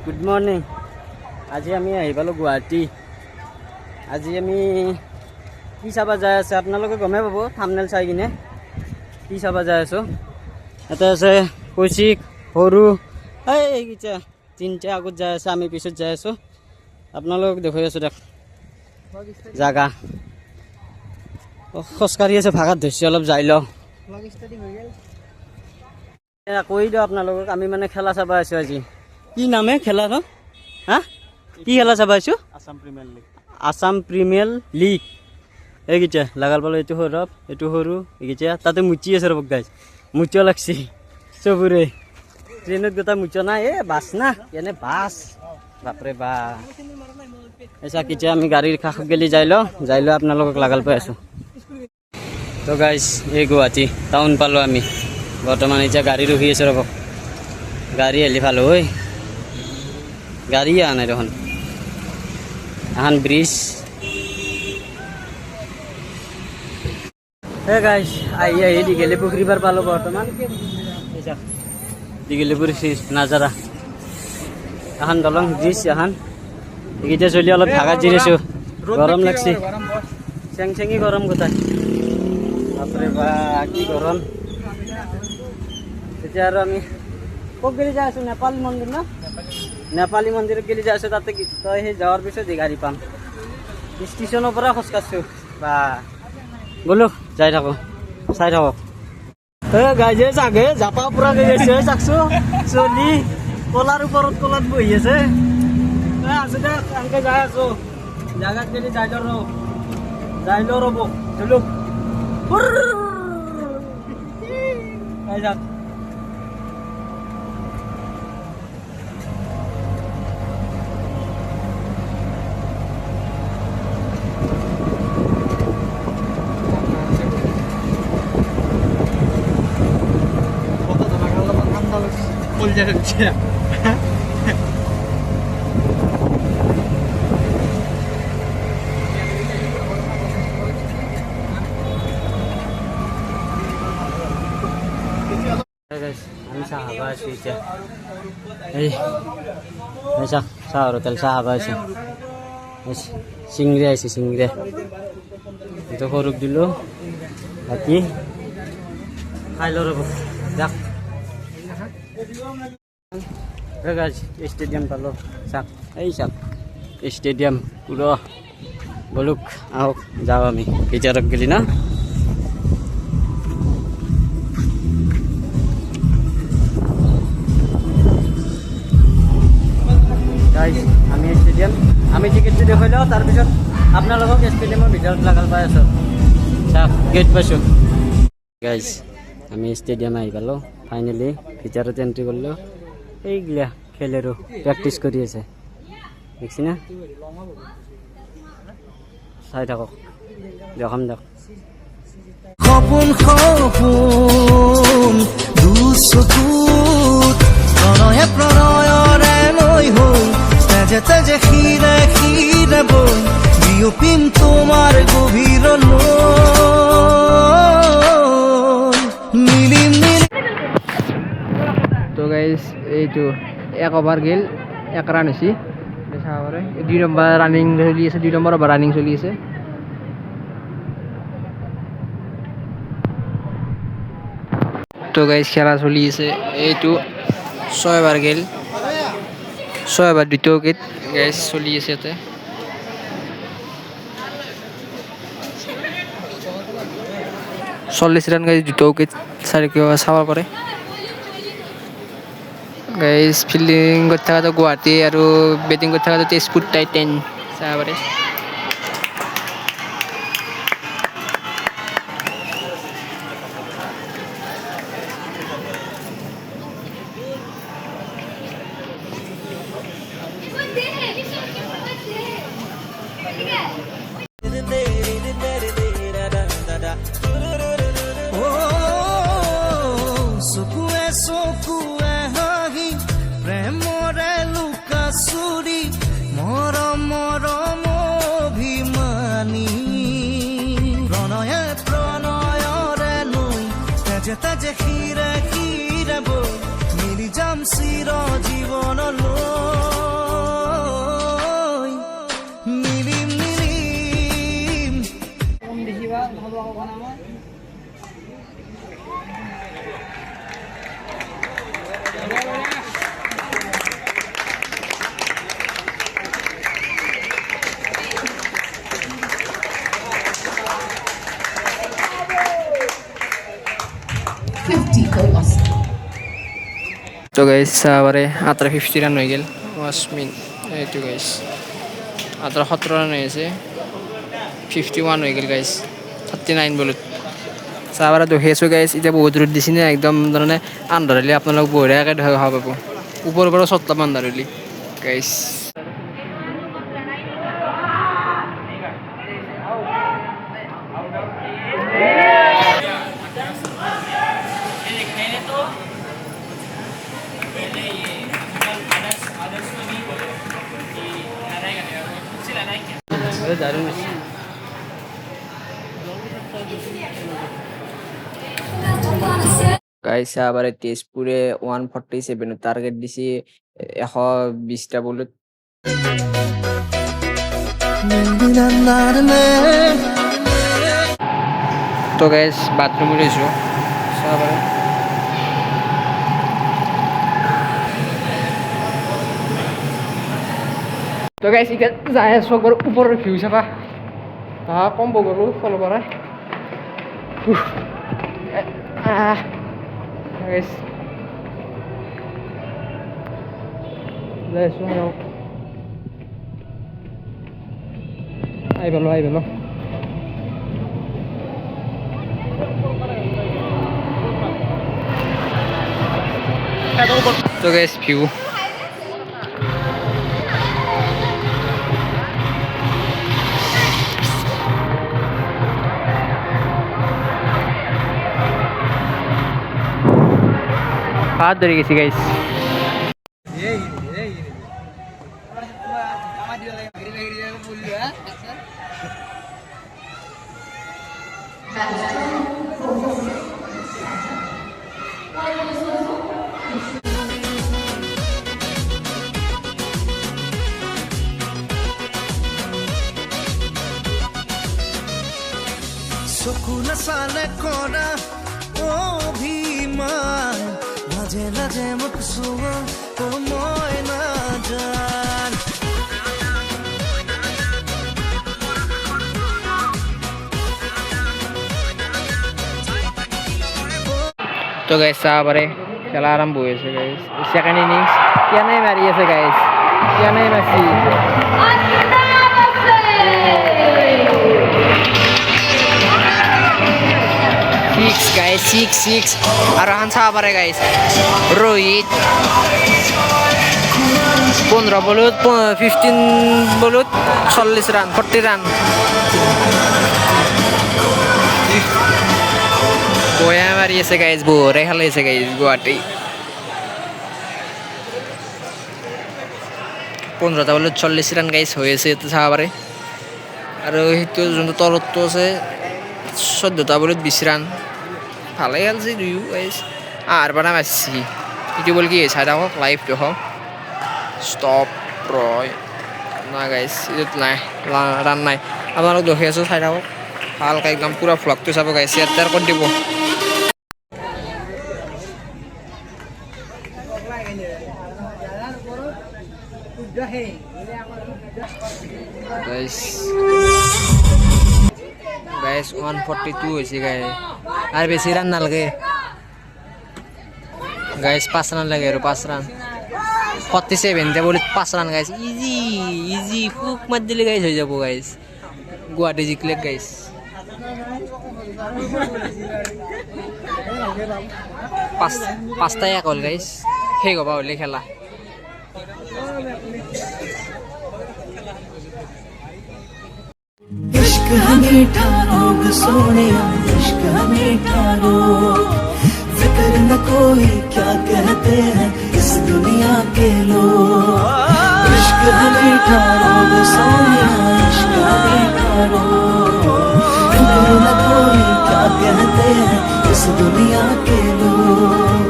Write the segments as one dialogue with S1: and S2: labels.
S1: Good morning. আজি আমি আহি পালোঁ গুৱাহাটী। আজি আমি কি চাব যাই আছে আপোনালোকে গমেই পাব থাম্বনেইল চাই কিনে কি চাব যাই আছোঁ। এটা আছে কৌশিক, সৰু, এইকেইটা তিনিটা আগত যাই আছে, আমি পিছত যাই আছোঁ। আপোনালোকক দেখুৱাই আছোঁ দিয়ক জাগা। খোজকাঢ়ি আছে, ভাগাত ধৰিছে, অলপ যাই লওঁ। কৈ দিওঁ আপোনালোকক, আমি মানে খেলা চাব আছোঁ আজি। কি নামে খেলা ন? হা, কি খেলা চাব আছোঁ? Assam premier league. এইকেইটা লাগাল পালোঁ, এইটো সৰু, এইটো সৰু, এইকেইটা তাতে মুচি আছে ৰ'ব গাইজ, মুচিও লাগছে চবৰে। ট্ৰেইনত গোটা মুচা নাই, বাছ না এনে বাছ, বাপৰে বা। এচা কেতিয়া আমি গাড়ীৰ কাষত গেলি যাই লওঁ আপোনালোকক লাগাল পাই আছোঁ। তো গাইজ এই গুৱাহাটী টাউন পালোঁ আমি বৰ্তমান। এতিয়া গাড়ী ৰখি আছে ৰ'ব, গাড়ী আহিলে ভাল হয়। গাড়ী অহা নাই দেখোন। এখন ব্ৰিজ। গাইজ আহি দীঘলী পুখুৰী পাৰ পালোঁ বৰ্তমান। দীঘলী পুখুৰী নাজাৰা এখন দলং ব্ৰিজ, এখন এইকেইটা চলি অলপ ভাগাত জিৰাইছোঁ, গৰম লাগছে, চেং চেঙি গৰম গোটাই। বাপৰে বা কি গৰম। এতিয়া আৰু আমি ক'ত গেলি যাই আছোঁ? নেপালী মন্দিৰ ন? নেপালী মন্দিৰত গেলি যাই আছোঁ। তাতে তই সেই যাৱাৰ পিছত গাড়ী পাম। ষ্টেচনৰ পৰা খোজকাঢ়ছোঁ বা। বোলো যাই থাকোঁ, চাই থাকক। গাইজে চাগে জাপা পুৰা গৈছে, চাকছোঁ চলি কলাৰ ওপৰত কলাত বহি আছে। আছোঁ দে, এনেকৈ যাই আছোঁ। জাগাত গেলি যাই লওঁ ৰ'ব, চলো যাক। আমি চাহ খাব আছোঁ এতিয়া। এই চাহ হোটেল চাহ খাব আছোঁ। চিংৰা আহিছে, চিংৰা এইটো সৰুক দিলোঁ, বাকী খাই লওঁ ৰ'ব যাক। ষ্টেডিয়াম পালোঁ, চাক এই চাক ষ্টেডিয়াম পুৰা। বলুক আহক যাওঁ আমি ভিতৰত গেলি না। আমি ষ্টেডিয়াম, আমি টিকেটটো দেখুৱাই লওঁ, তাৰপিছত আপোনালোকক ষ্টেডিয়ামৰ ভিতৰত লাগাল পাই আছোঁ। চাওক গেট পাইছোঁ গাইজ, আমি ষ্টেডিয়াম আহি পালোঁ ফাইনেলি। ভিতৰত এণ্ট্ৰি কৰিলোঁ। এইগিলা খেলেৰো প্ৰেক্টিচ কৰি আছে, দেখছি না? চাই থাকক, দেখাম দিয়ক।
S2: সপোন সপোন দুচকুত প্ৰণয়ে প্ৰণয়ৰে লৈ হৈ তেজে তেজে শিৰে শিৰে বৈ বিয়পিম তোমাৰ গভীৰলৈ মিলিম
S3: তো গাইজ এইটো এক অভাৰ গেল, এক ৰান হৈছে। চাব পাৰে 2 নম্বৰ ৰানিং চলি আছে, 2 নম্বৰ অভাৰ ৰানিং চলি আছে। তো গাইজ খেলা চলি আছে, এইটো 6 অভাৰ গেল, 6 অভাৰ 2টা উইকেট গাইজ চলি আছে ইয়াতে। চল্লিছ ৰান গাইজ 2টা উইকেট চাব পাৰে গাইজ। ফিল্ডিং কৰি থকাটো গুৱাহাটী আৰু বেটিং কৰি থকাটো তেজপুৰ টাইটেন চাব পাৰে।
S2: চকুৱে চকুৱে হাঁহি প্ৰেমৰে লুকা চুৰি মৰম মৰম অভিমানী প্ৰণয়ে প্ৰণয়ৰে লৈ তেজে তেজে শিৰে শিৰে বৈ মিলি যাম চিৰ জীৱনলৈ।
S3: তো গাইস আবারে আত্রা 50 রান হয়ে গেল ওয়াসমিন এইটু গাইস আত্রা 17 রান হয়েছে 51 হয়ে গেল গাইস 39 বলত সাবারে দেখেছো গাইস এটা বহুত রোদ দিছি না একদম ধরনের আন্ডার হলে আপনারা বইরা একা হবে উপর উপর সত্তা আন্ডার হলি গাইস গাইস আবারে তেজপুরে 147 টার্গেট দিছি 120টা বলত তো গাইস বাথরুমে রয়েছো আবারে তো গাইস এটা যায় সগর উপরের ভিউ চাবা কম বগলো ফলো করা guys let's go ahí velo তো guys view হাত ধরে গেছি গাইস
S2: চকুলে চালে কৰা অভিমান লাজে লাজে মোক চোৱা মই নাজান
S3: তো গাইস আবারে খেলা আরম্ভ হয়েছে গাইস সেকেন্ড ইনিংস কেন মারি আছে গাইস কেন মারছি সিক্স আর হানসা আবারে গাইস রোহিত 15 বলত 15 বলত 40 রান 40 রান বয়া মারিয়েছে গাইস বোরে খেলাইছে গাইস গুয়াহাটি 15টা বলত 40 রান গাইস হয়েছে তো সাবারে আর রোহিত যন্ত তলত্ব আছে 14টা বলত 20 রান ভালোই খেলছি দুইও গাইস আর বানা মারছি এটি বল কি সাইড হোক লাইভ তো হোক স্টপ রয় না গাইস এটা নাই রান নাই আপনারা দেখে আছো সাইড হোক হালকা একদম পুরো ফ্লকটো চাব গাইস শেয়ার করে দিব গাইস 142 হয়েছে গাইস আর বেশি রান না লাগে গাইস 5 রান লাগে আর 5 রান 47 তে বলি 5 রান গাইস ইজি ফুক মার দিলে গাইস হয়ে যাব গাইস গুয়াহাটি জিতলে গাইস পাঁচটা এক হল গাইস হে গবা হলে খেলা
S2: इश्क मीठा लोग सोने इश्क मीठा लोग फिक्र न कोई क्या कहते हैं इस दुनिया के लोग इश्क मीठा लोग सोने इश्क मीठा लोग फिक्र न कोई क्या कहते हैं इस दुनिया के लोग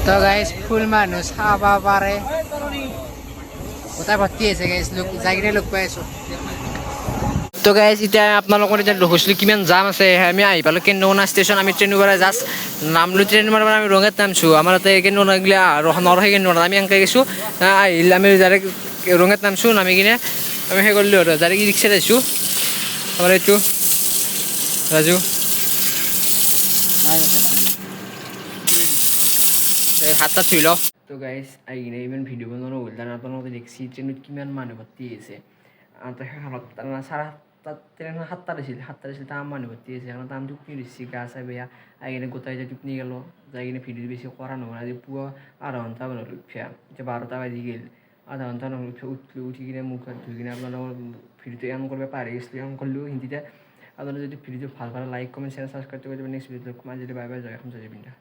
S3: তো গাইস ফুল মানুষ খাওয়া পারে কোথায় ভর্তি আছে গাইস লোক জায়গায় লোক পাইছো তো গাইস এটা আপোনালোকৰ এতিয়া ৰখছিলো কিমান জাম আছে আমি আহি পালো কেন্দ্ৰনা ষ্টেচন আমি ট্ৰেইনৰ পৰা জাষ্ট নামলো ট্ৰেইনৰ পৰা আমি ৰঙাত নামছো আমাৰ তাতে কেন্দ্ৰনা গিলা নৰহে কেন্দ্ৰনা আমি আনকে গৈছো আহিলে আমি ডাইৰেক্ট ৰঙাত নামছো নামি কিনে আমি সেই কৰিলো আৰু ডাইৰেক্ট ৰিক্সাত আহিছো আমাৰ এইটো ৰাজু হাতটা থুই ল তো গাইজ আহি কিনে ইমান ভিডিঅ' বনোৱা হ'ল তাৰ আপোনালোকে দেখছি ট্ৰেইনত কিমান মানুহ ভৰ্তি হৈছে তাৰ চাৰে ট্ৰেইন 7টাত আছিল তাম মানুহ ভৰ্তি হৈছে কাৰণ তাম টোপনি দিছে গা চা বেয়া আহি কিনে গোটাই যায় টোপনি গেলো যাই কিনে ভিডিঅ' বেছি কৰা নহ'ল আজি পুৱা আধা ঘণ্টা মান হ'ল উঠিয়া এতিয়া 12টা বাজি গ'ল আধা ঘণ্টা নহ'ল উঠলোঁ উঠি কিনে মুখ হাত ধুই কিনে আপোনালোকৰ ভিডিঅ'টো এন কৰিব পাহৰি গৈছিলোঁ এন কৰিলোঁ হিন্দীতে আপোনালোকে যদি ভিডিঅ'টো ভাল পালে লাইক কমেণ্ট শ্বেয়াৰ ছাবস্ক্ৰাইব কৰিব নেক্সট ভিডিঅ'টো আজিলৈ বাই বাই জয় এখন জয় পিন্ধা